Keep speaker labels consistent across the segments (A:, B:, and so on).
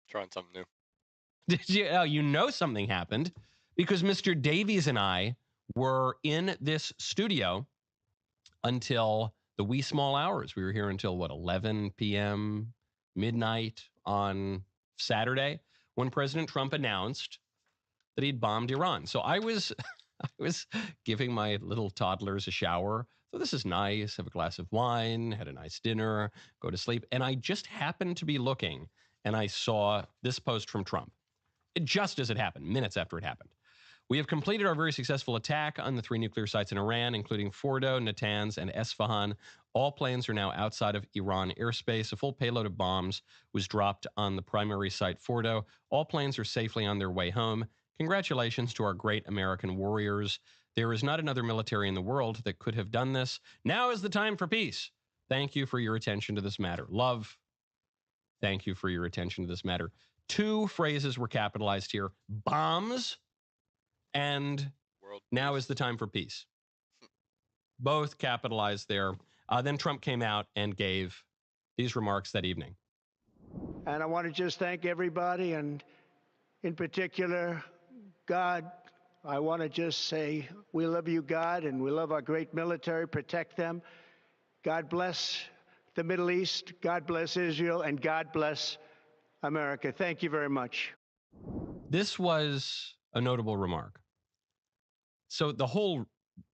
A: Trying something new.
B: Did you? Oh, you know something happened because Mr. Davies and I were in this studio until the wee small hours. We were here until what, 11 p.m., midnight on Saturday when President Trump announced that he'd bombed Iran. So I was I was giving my little toddlers a shower. So this is nice, have a glass of wine, had a nice dinner, go to sleep. And I just happened to be looking and I saw this post from Trump. Just as it happened, minutes after it happened. We have completed our very successful attack on the 3 nuclear sites in Iran, including Fordo, Natanz, and Esfahan. All planes are now outside of Iran airspace. A full payload of bombs was dropped on the primary site, Fordo. All planes are safely on their way home. Congratulations to our great American warriors. There is not another military in the world that could have done this. Now is the time for peace. Thank you for your attention to this matter. Love, thank you for your attention to this matter. 2 phrases were capitalized here: bombs and
A: World
B: now
A: peace.
B: is the time for peace. Both capitalized there. Then Trump came out and gave these remarks that evening.
C: And I want to just thank everybody, and in particular, God. I want to just say we love you, God, and we love our great military. Protect them. God bless the Middle East. God bless Israel, and God bless America. Thank you very much.
B: This was a notable remark. So the whole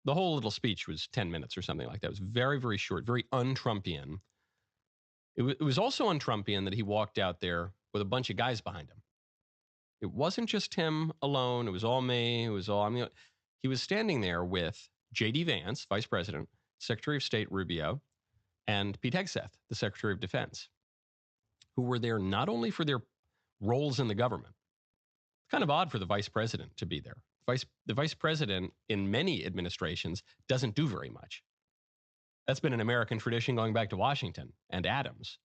B: little speech was 10 minutes or something like that. It was very, very short, very un-Trumpian. It was also un-Trumpian that he walked out there with a bunch of guys behind him. It wasn't just him alone. It was all me. It was all, I mean, he was standing there with J.D. Vance, Vice President, Secretary of State Rubio, and Pete Hegseth, the Secretary of Defense, who were there not only for their roles in the government. It's kind of odd for the Vice President to be there. The Vice President in many administrations doesn't do very much. That's been an American tradition going back to Washington and Adams.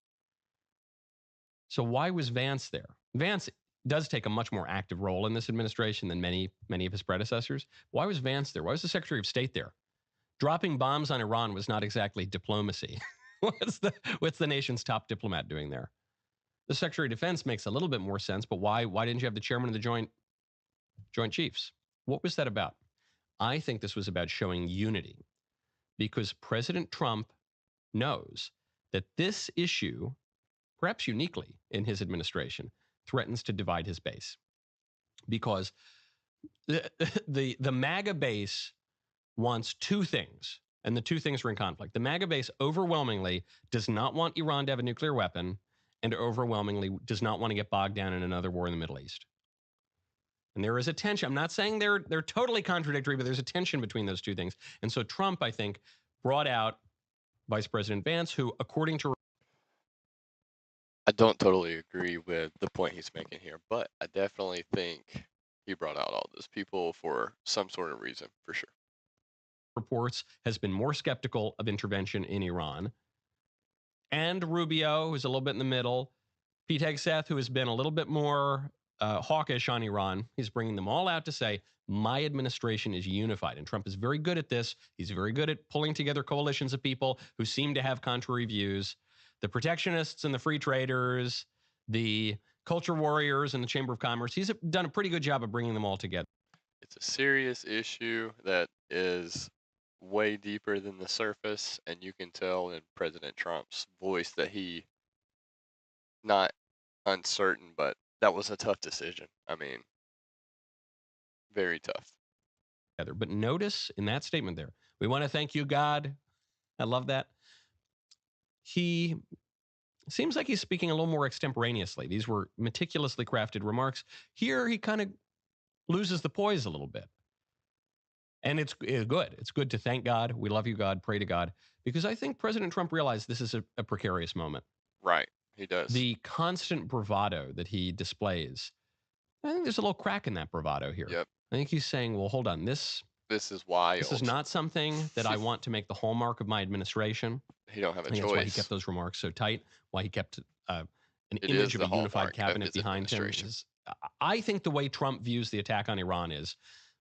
B: So why was Vance there? Vance does take a much more active role in this administration than many of his predecessors. Why was Vance there? Why was the Secretary of State there? Dropping bombs on Iran was not exactly diplomacy. What's the nation's top diplomat doing there? The Secretary of Defense makes a little bit more sense, but why didn't you have the chairman of the Joint Chiefs? What was that about? I think this was about showing unity because President Trump knows that this issue, perhaps uniquely in his administration, threatens to divide his base. Because the MAGA base wants 2 things, and the 2 things are in conflict. The MAGA base overwhelmingly does not want Iran to have a nuclear weapon and overwhelmingly does not want to get bogged down in another war in the Middle East. And there is a tension. I'm not saying they're totally contradictory, but there's a tension between those 2 things. And so Trump, I think, brought out Vice President Vance, who, according to...
A: I don't totally agree with the point he's making here, but I definitely think he brought out all those people for some sort of reason, for sure.
B: Reports has been more skeptical of intervention in Iran. And Rubio, who's a little bit in the middle. Pete Hegseth, who has been a little bit more hawkish on Iran. He's bringing them all out to say, my administration is unified. And Trump is very good at this. He's very good at pulling together coalitions of people who seem to have contrary views. The protectionists and the free traders, the culture warriors and the Chamber of Commerce. He's done a pretty good job of bringing them all together.
A: It's a serious issue that is way deeper than the surface, and you can tell in President Trump's voice that he, not uncertain, but that was a tough decision. I mean, very tough.
B: But notice in that statement there, we want to thank you, God. I love that. He seems like he's speaking a little more extemporaneously. These were meticulously crafted remarks. Here, he kind of loses the poise a little bit. And it's good. It's good to thank God. We love you, God. Pray to God. Because I think President Trump realized this is a precarious moment.
A: Right. He does.
B: The constant bravado that he displays, I think there's a little crack in that bravado here.
A: Yep.
B: I think he's saying, well, hold on. This
A: is wild.
B: This is not something that I want to make the hallmark of my administration.
A: He don't have a choice.
B: That's why he kept those remarks so tight, why he kept an image of a unified cabinet behind him. I think the way Trump views the attack on Iran is,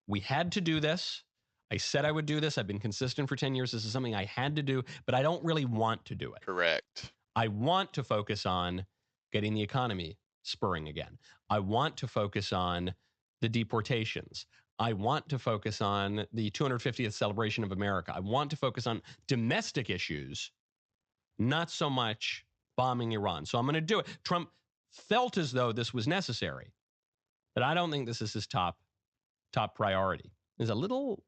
B: we had to do this. I said I would do this. I've been consistent for 10 years. This is something I had to do, but I don't really want to do it.
A: Correct.
B: I want to focus on getting the economy spurring again. I want to focus on the deportations. I want to focus on the 250th celebration of America. I want to focus on domestic issues, not so much bombing Iran. So I'm going to do it. Trump felt as though this was necessary, but I don't think this is his top priority. There's a little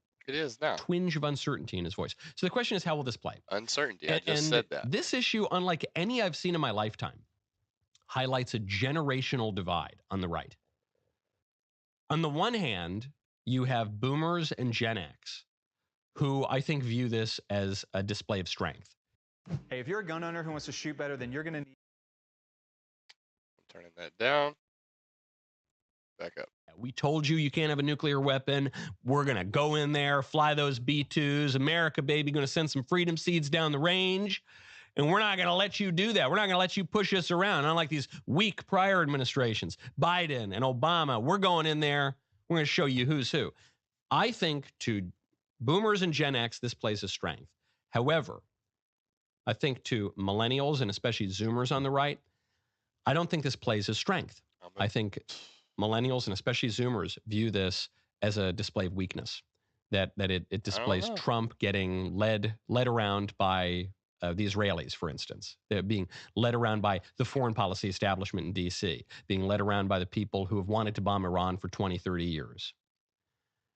B: twinge of uncertainty in his voice. So the question is, how will this play?
A: Uncertainty. I just said that.
B: This issue, unlike any I've seen in my lifetime, highlights a generational divide on the right. On the one hand, you have boomers and Gen X who I think view this as a display of strength.
D: Hey, if you're a gun owner who wants to shoot better, then you're going to need...
A: I'm turning that down. Back up.
B: We told you can't have a nuclear weapon. We're going to go in there, fly those B-2s. America, baby, going to send some freedom seeds down the range. And we're not going to let you do that. We're not going to let you push us around. Unlike these weak prior administrations, Biden and Obama, we're going in there. We're going to show you who's who. I think to boomers and Gen X, this plays a strength. However, I think to millennials and especially Zoomers on the right, I don't think this plays as strength. I think millennials and especially Zoomers view this as a display of weakness, that it displays Trump getting led around by the Israelis, for instance. They're being led around by the foreign policy establishment in D.C., being led around by the people who have wanted to bomb Iran for 20, 30 years.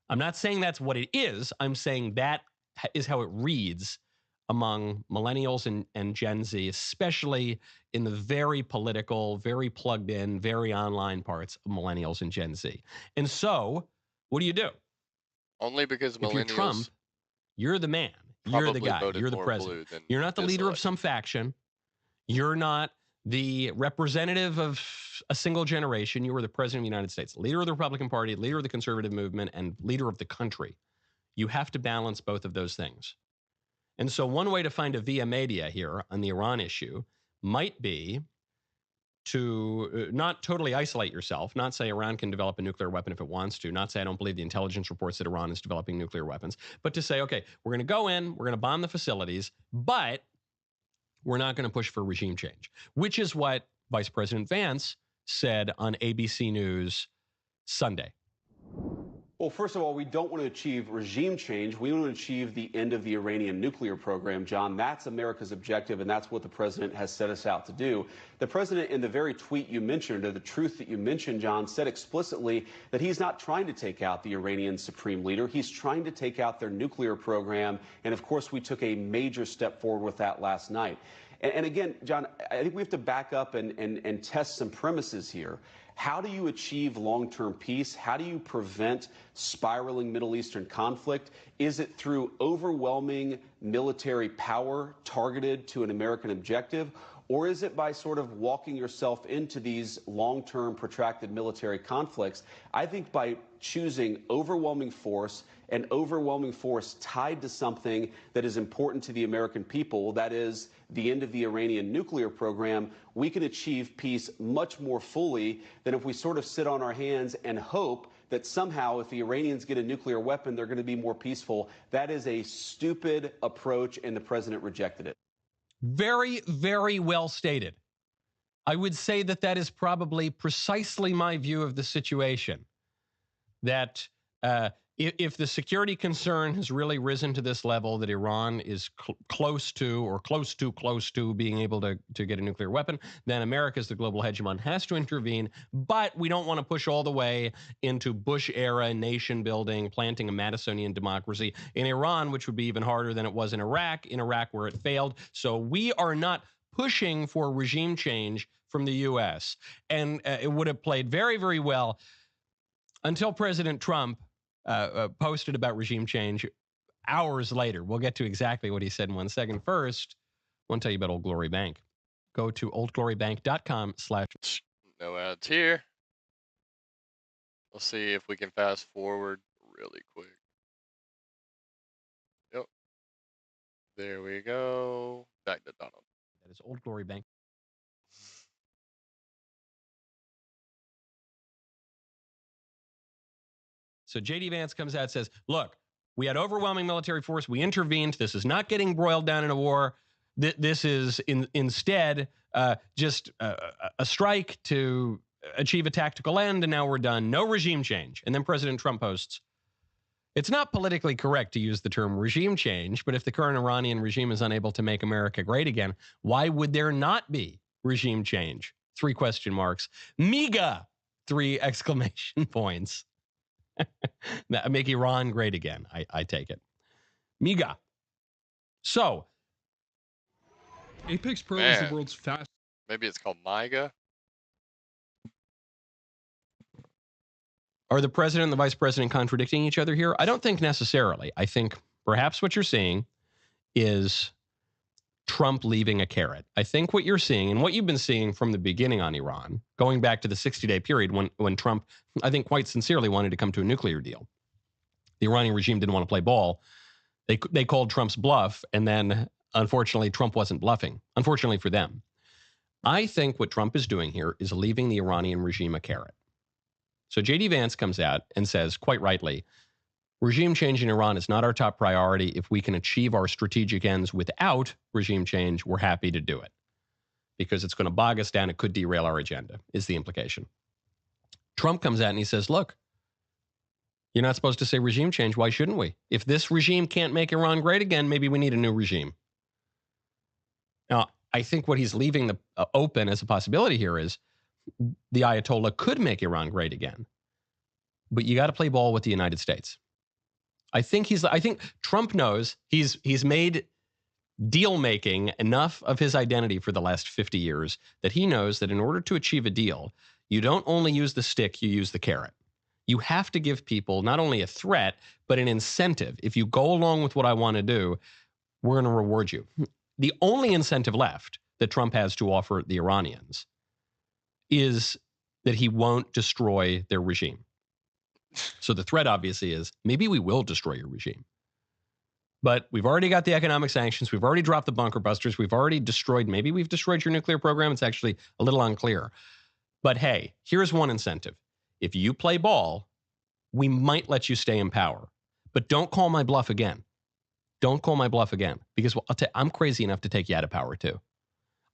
B: I'm not saying that's what it is. I'm saying that is how it reads among millennials and Gen Z, especially in the very political, very plugged in, very online parts of millennials and Gen Z. And so, what do?
A: Only because millennials...
B: If you're Trump, you're the man. You're the guy. You're the president. You're not the leader of some faction. You're not the representative of a single generation. You were the president of the United States, leader of the Republican Party, leader of the conservative movement, and leader of the country. You have to balance both of those things. And so one way to find a via media here on the Iran issue might be to not totally isolate yourself, not say Iran can develop a nuclear weapon if it wants to, not say I don't believe the intelligence reports that Iran is developing nuclear weapons, but to say, okay, we're going to go in, we're going to bomb the facilities, but we're not going to push for regime change, which is what Vice President Vance said on ABC News Sunday.
E: Well, first of all, we don't want to achieve regime change. We want to achieve the end of the Iranian nuclear program, John. That's America's objective, and that's what the president has set us out to do. The president, in the very tweet you mentioned, or the truth that you mentioned, John, said explicitly that he's not trying to take out the Iranian supreme leader. He's trying to take out their nuclear program. And, of course, we took a major step forward with that last night. And again, John, I think we have to back up and test some premises here. How do you achieve long-term peace? How do you prevent spiraling Middle Eastern conflict? Is it through overwhelming military power targeted to an American objective? Or is it by sort of walking yourself into these long-term protracted military conflicts? I think by choosing overwhelming force, and overwhelming force tied to something that is important to the American people, that is the end of the Iranian nuclear program, we can achieve peace much more fully than if we sort of sit on our hands and hope that somehow if the Iranians get a nuclear weapon, they're going to be more peaceful. That is a stupid approach, and the president rejected it.
B: Very, very well stated. I would say that that is probably precisely my view of the situation. That if the security concern has really risen to this level, that Iran is close to being able to get a nuclear weapon, then America, as the global hegemon, has to intervene. But we don't want to push all the way into Bush-era nation building, planting a Madisonian democracy in Iran, which would be even harder than it was in Iraq where it failed. So we are not pushing for regime change from the U.S. And it would have played very, very well until President Trump posted about regime change hours later. We'll get to exactly what he said in 1 second. First, I want to tell you about Old Glory Bank. Go to oldglorybank.com/
A: No ads here. We'll see if we can fast forward really quick. Yep. There we go. Back to Donald.
B: That is Old Glory Bank. So JD Vance comes out and says, look, we had overwhelming military force. We intervened. This is not getting broiled down in a war. This is instead just a strike to achieve a tactical end, and now we're done. No regime change. And then President Trump posts, it's not politically correct to use the term regime change, but if the current Iranian regime is unable to make America great again, why would there not be regime change? 3 question marks. MEGA! 3 exclamation points. Make Iran great again, I take it. MEGA. So,
F: Apex Pro is
A: Man.
F: the world's fastest.
A: Maybe it's called MIGA.
B: are the president and the vice president contradicting each other here? I don't think necessarily. I think perhaps what you're seeing is Trump leaving a carrot. I think what you're seeing and what you've been seeing from the beginning on Iran, going back to the 60-day period when Trump, I think quite sincerely wanted to come to a nuclear deal. The Iranian regime didn't want to play ball. They called Trump's bluff, and then unfortunately Trump wasn't bluffing, unfortunately for them. I think what Trump is doing here is leaving the Iranian regime a carrot. So J.D. Vance comes out and says, quite rightly, regime change in Iran is not our top priority. If we can achieve our strategic ends without regime change, we're happy to do it. Because it's going to bog us down. It could derail our agenda, is the implication. Trump comes out and he says, look, you're not supposed to say regime change. Why shouldn't we? If this regime can't make Iran great again, maybe we need a new regime. Now, I think what he's leaving open as a possibility here is the Ayatollah could make Iran great again. But you got to play ball with the United States. I think Trump knows he's made deal making enough of his identity for the last 50 years that he knows that in order to achieve a deal, you don't only use the stick, you use the carrot. You have to give people not only a threat, but an incentive. If you go along with what I want to do, we're going to reward you. The only incentive left that Trump has to offer the Iranians is that he won't destroy their regime. So the threat obviously is maybe we will destroy your regime. But we've already got the economic sanctions. We've already dropped the bunker busters. We've already maybe we've destroyed your nuclear program. It's actually a little unclear. But hey, here's one incentive. If you play ball, we might let you stay in power. But don't call my bluff again. Don't call my bluff again. Because I'm crazy enough to take you out of power too.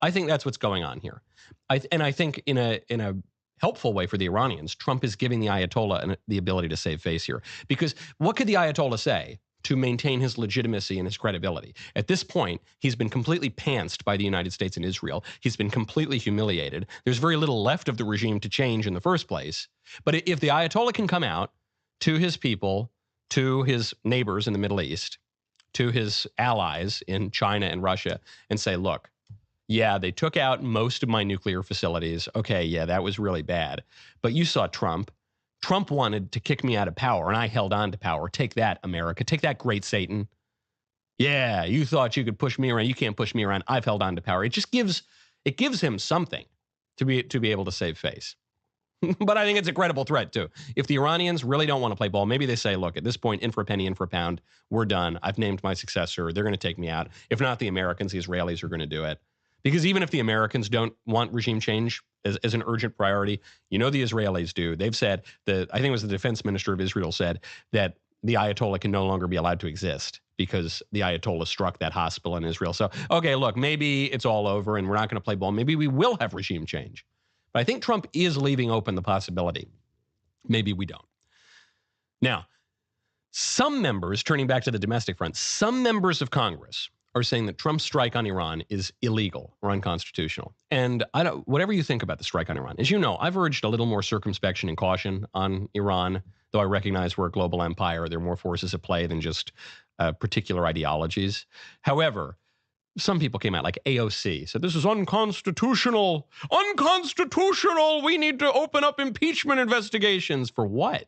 B: I think that's what's going on here. I think in a helpful way for the Iranians, Trump is giving the Ayatollah the ability to save face here. Because what could the Ayatollah say to maintain his legitimacy and his credibility? At this point, he's been completely pantsed by the United States and Israel. He's been completely humiliated. There's very little left of the regime to change in the first place. But if the Ayatollah can come out to his people, to his neighbors in the Middle East, to his allies in China and Russia, and say, look, yeah, they took out most of my nuclear facilities. Okay, yeah, that was really bad. But you saw Trump. Trump wanted to kick me out of power, and I held on to power. Take that, America. Take that, great Satan. Yeah, you thought you could push me around. You can't push me around. I've held on to power. It gives him something to be able to save face. But I think it's a credible threat, too. If the Iranians really don't want to play ball, maybe they say, look, at this point, in for a penny, in for a pound, we're done. I've named my successor. They're going to take me out. If not the Americans, the Israelis are going to do it. Because even if the Americans don't want regime change as an urgent priority, the Israelis do. They've said, I think it was the defense minister of Israel said that the Ayatollah can no longer be allowed to exist because the Ayatollah struck that hospital in Israel. So, okay, look, maybe it's all over and we're not going to play ball. Maybe we will have regime change. But I think Trump is leaving open the possibility. Maybe we don't. Now, some members, turning back to the domestic front, some members of Congress are saying that Trump's strike on Iran is illegal or unconstitutional. And whatever you think about the strike on Iran, as you know, I've urged a little more circumspection and caution on Iran, though I recognize we're a global empire. There are more forces at play than just particular ideologies. However, some people came out like AOC, said this is unconstitutional. Unconstitutional. We need to open up impeachment investigations. For what?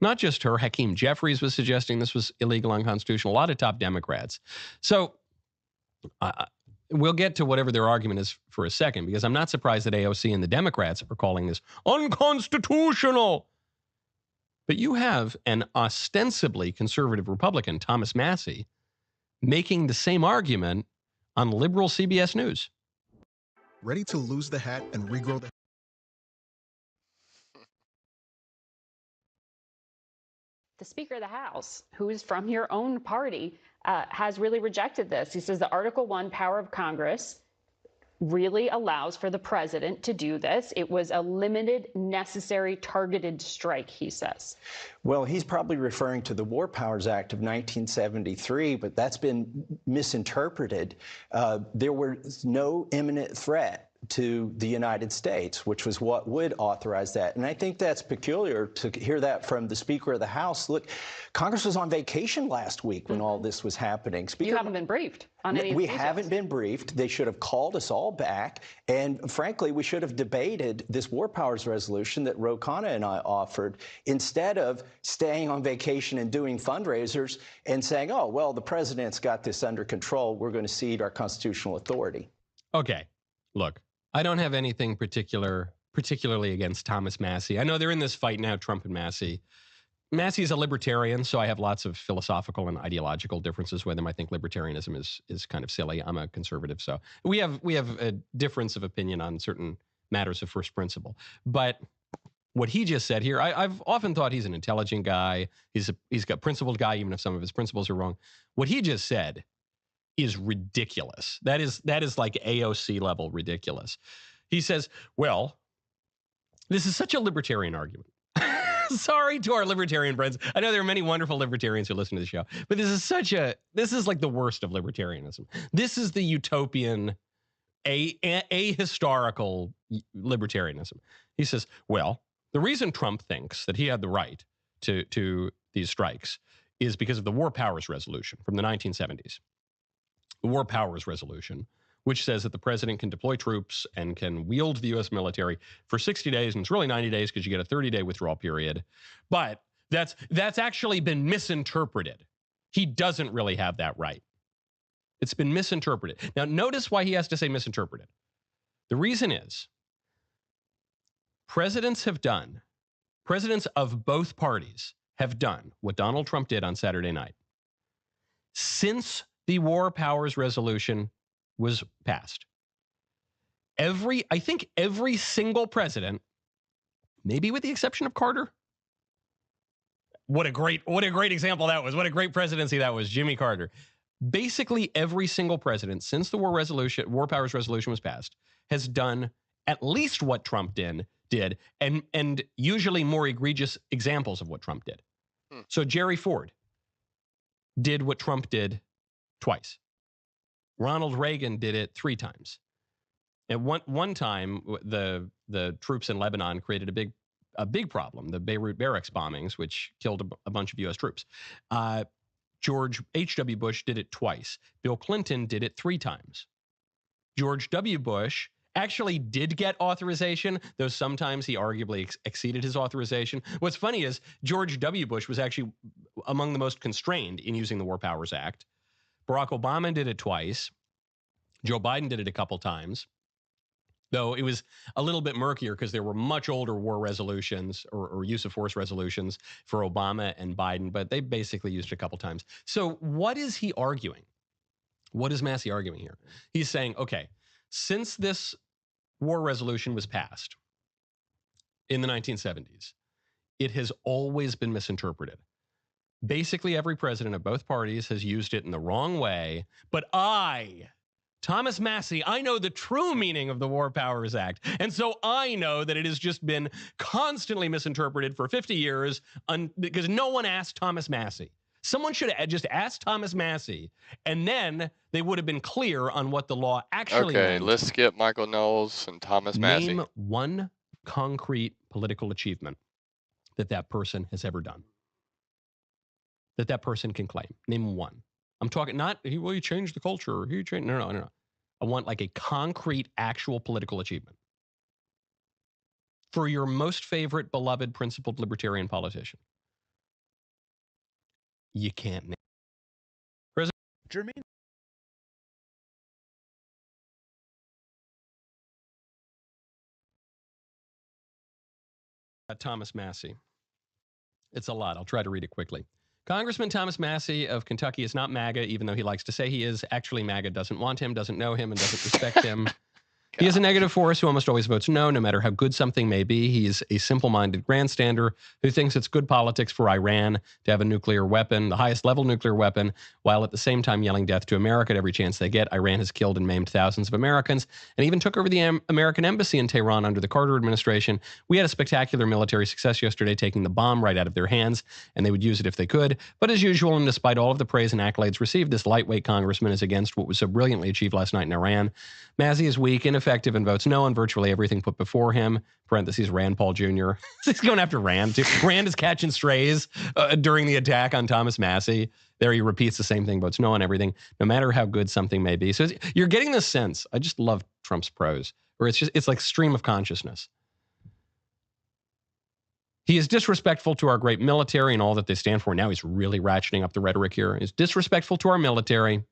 B: Not just her. Hakeem Jeffries was suggesting this was illegal, unconstitutional. A lot of top Democrats. So we'll get to whatever their argument is for a second, because I'm not surprised that AOC and the Democrats are calling this unconstitutional. But you have an ostensibly conservative Republican, Thomas Massie, making the same argument on liberal CBS News.
G: Ready to lose the hat and regrow the
H: The Speaker of the House, who is from your own party, has really rejected this. He says the Article 1 power of Congress really allows for the president to do this. It was a limited, necessary, targeted strike, he says.
F: Well, he's probably referring to the War Powers Act of 1973, but that's been misinterpreted. There was no imminent threat to the United States, which was what would authorize that. And I think that's peculiar to hear that from the Speaker of the House. Look, Congress was on vacation last week when all this was happening.
H: You haven't been briefed on any of
F: We
H: the details.
F: haven't been briefed. They should have called us all back. And frankly, we should have debated this War Powers resolution that Ro Khanna and I offered instead of staying on vacation and doing fundraisers and saying, oh, well, the president's got this under control. We're going to cede our constitutional authority.
B: Okay, look, I don't have anything particularly against Thomas Massie. I know they're in this fight now, Trump and Massie. Massie is a libertarian, so I have lots of philosophical and ideological differences with him. I think libertarianism is kind of silly. I'm a conservative, so we have a difference of opinion on certain matters of first principle. But what he just said here, I've often thought he's an intelligent guy. He's a principled guy, even if some of his principles are wrong. What he just said is ridiculous. That is like AOC level ridiculous. He says, well, this is such a libertarian argument. Sorry to our libertarian friends. I know there are many wonderful libertarians who listen to the show, but this is like the worst of libertarianism. This is the utopian, ahistorical libertarianism. He says, well, the reason Trump thinks that he had the right to these strikes is because of the War Powers Resolution from the 1970s. The War Powers Resolution, which says that the president can deploy troops and can wield the U.S. military for 60 days, and it's really 90 days because you get a 30-day withdrawal period. But that's actually been misinterpreted. He doesn't really have that right. It's been misinterpreted. Now, notice why he has to say misinterpreted. The reason is presidents of both parties have done what Donald Trump did on Saturday night. Since the War Powers Resolution was passed, I think every single president, maybe with the exception of Carter. What a great example that was. What a great presidency that was, Jimmy Carter. Basically every single president since the War Powers Resolution was passed has done at least what Trump did and usually more egregious examples of what Trump did. So Jerry Ford did what Trump did twice. Ronald Reagan did it 3 times. At one time, the troops in Lebanon created a big problem, the Beirut barracks bombings, which killed a bunch of U.S. troops. George H.W. Bush did it twice. Bill Clinton did it 3 times. George W. Bush actually did get authorization, though sometimes he arguably exceeded his authorization. What's funny is George W. Bush was actually among the most constrained in using the War Powers Act. Barack Obama did it twice. Joe Biden did it a couple times, though it was a little bit murkier because there were much older war resolutions or use of force resolutions for Obama and Biden, but they basically used it a couple times. So what is he arguing? What is Massie arguing here? He's saying, okay, since this war resolution was passed in the 1970s, it has always been misinterpreted. Basically, every president of both parties has used it in the wrong way. But I, Thomas Massie, I know the true meaning of the War Powers Act. And so I know that it has just been constantly misinterpreted for 50 years because no one asked Thomas Massie. Someone should have just asked Thomas Massie, and then they would have been clear on what the law actually meant.
A: Okay, let's skip Michael Knowles and Thomas Massie.
B: Name one concrete political achievement that person has ever done. That person can claim. Name one. I'm talking not, he changed the culture. He changed. No. I want like a concrete, actual political achievement for your most favorite, beloved, principled libertarian politician. You can't name. President
D: Jermaine.
B: Thomas Massie. It's a lot. I'll try to read it quickly. Congressman Thomas Massie of Kentucky is not MAGA, even though he likes to say he is. Actually, MAGA doesn't want him, doesn't know him, and doesn't respect him. He is a negative force who almost always votes no matter how good something may be. He's a simple-minded grandstander who thinks it's good politics for Iran to have a nuclear weapon, the highest level nuclear weapon, while at the same time yelling death to America at every chance they get. Iran has killed and maimed thousands of Americans and even took over the American embassy in Tehran under the Carter administration. We had a spectacular military success yesterday, taking the bomb right out of their hands, and they would use it if they could. But as usual, and despite all of the praise and accolades received, this lightweight congressman is against what was so brilliantly achieved last night in Iran. Massie is weak, ineffective, and votes no on virtually everything put before him. Parentheses, Rand Paul Jr. He's going after Rand, too. Rand is catching strays during the attack on Thomas Massie. There he repeats the same thing, votes no on everything, no matter how good something may be. So you're getting this sense. I just love Trump's prose, where it's like stream of consciousness. He is disrespectful to our great military and all that they stand for. Now he's really ratcheting up the rhetoric here. He's disrespectful to our military,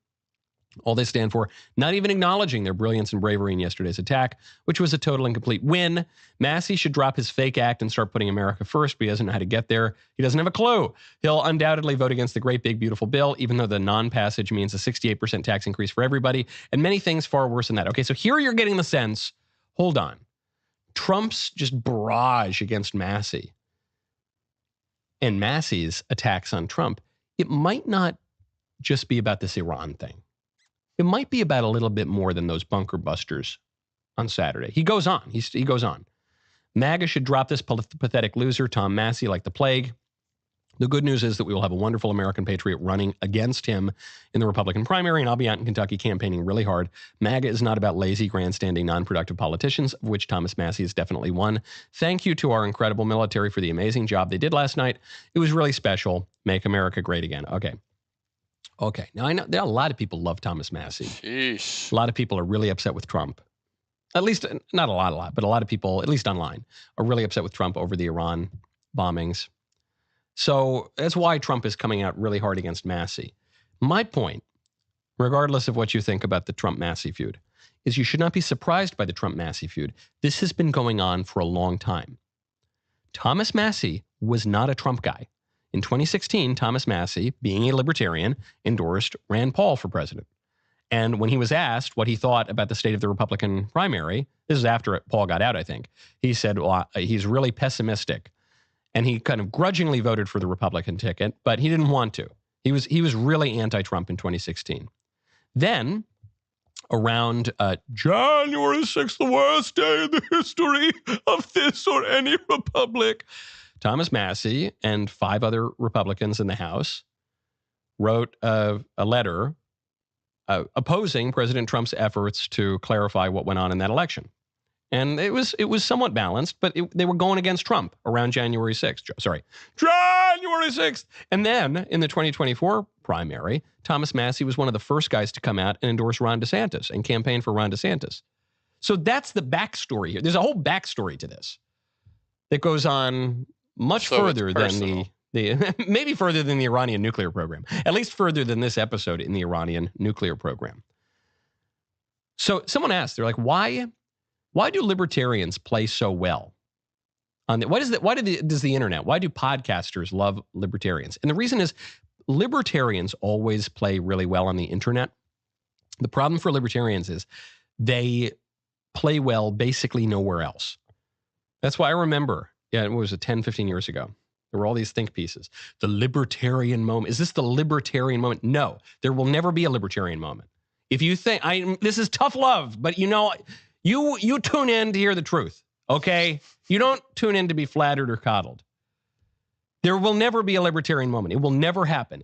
B: all they stand for, not even acknowledging their brilliance and bravery in yesterday's attack, which was a total and complete win. Massie should drop his fake act and start putting America first, but he doesn't know how to get there. He doesn't have a clue. He'll undoubtedly vote against the great, big, beautiful bill, even though the non-passage means a 68% tax increase for everybody, and many things far worse than that. Okay, so here you're getting the sense, hold on, Trump's just barrage against Massie and Massie's attacks on Trump, it might not just be about this Iran thing. It might be about a little bit more than those bunker busters on Saturday. He goes on. He goes on. MAGA should drop this pathetic loser, Tom Massie, like the plague. The good news is that we will have a wonderful American patriot running against him in the Republican primary, and I'll be out in Kentucky campaigning really hard. MAGA is not about lazy, grandstanding, non-productive politicians, of which Thomas Massie is definitely one. Thank you to our incredible military for the amazing job they did last night. It was really special. Make America great again. Okay. Now, I know there are a lot of people love Thomas Massie.
A: Sheesh.
B: A lot of people are really upset with Trump. At least, not a lot, but a lot of people, at least online, are really upset with Trump over the Iran bombings. So that's why Trump is coming out really hard against Massie. My point, regardless of what you think about the Trump-Massie feud, is you should not be surprised by the Trump-Massie feud. This has been going on for a long time. Thomas Massie was not a Trump guy. In 2016, Thomas Massie, being a libertarian, endorsed Rand Paul for president. And when he was asked what he thought about the state of the Republican primary, this is after Paul got out, I think, he said, well, he's really pessimistic. And he kind of grudgingly voted for the Republican ticket, but he didn't want to. He was really anti-Trump in 2016. Then, around January 6th, the worst day in the history of this or any republic, Thomas Massie and 5 other Republicans in the House wrote a letter opposing President Trump's efforts to clarify what went on in that election. And it was somewhat balanced, but they were going against Trump around January 6th. January 6th. And then in the 2024 primary, Thomas Massie was one of the first guys to come out and endorse Ron DeSantis and campaign for Ron DeSantis. So that's the backstory here. There's a whole backstory to this that goes on much further than the maybe further than the Iranian nuclear program, at least further than this episode in the Iranian nuclear program. So someone asked, they're like, why do libertarians play so well? Does the internet, why do podcasters love libertarians? And the reason is libertarians always play really well on the internet. The problem for libertarians is they play well basically nowhere else. That's why I remember, it was 10, 15 years ago. There were all these think pieces. The libertarian moment. Is this the libertarian moment? No, there will never be a libertarian moment. If you think, this is tough love, but you tune in to hear the truth, okay? You don't tune in to be flattered or coddled. There will never be a libertarian moment. It will never happen.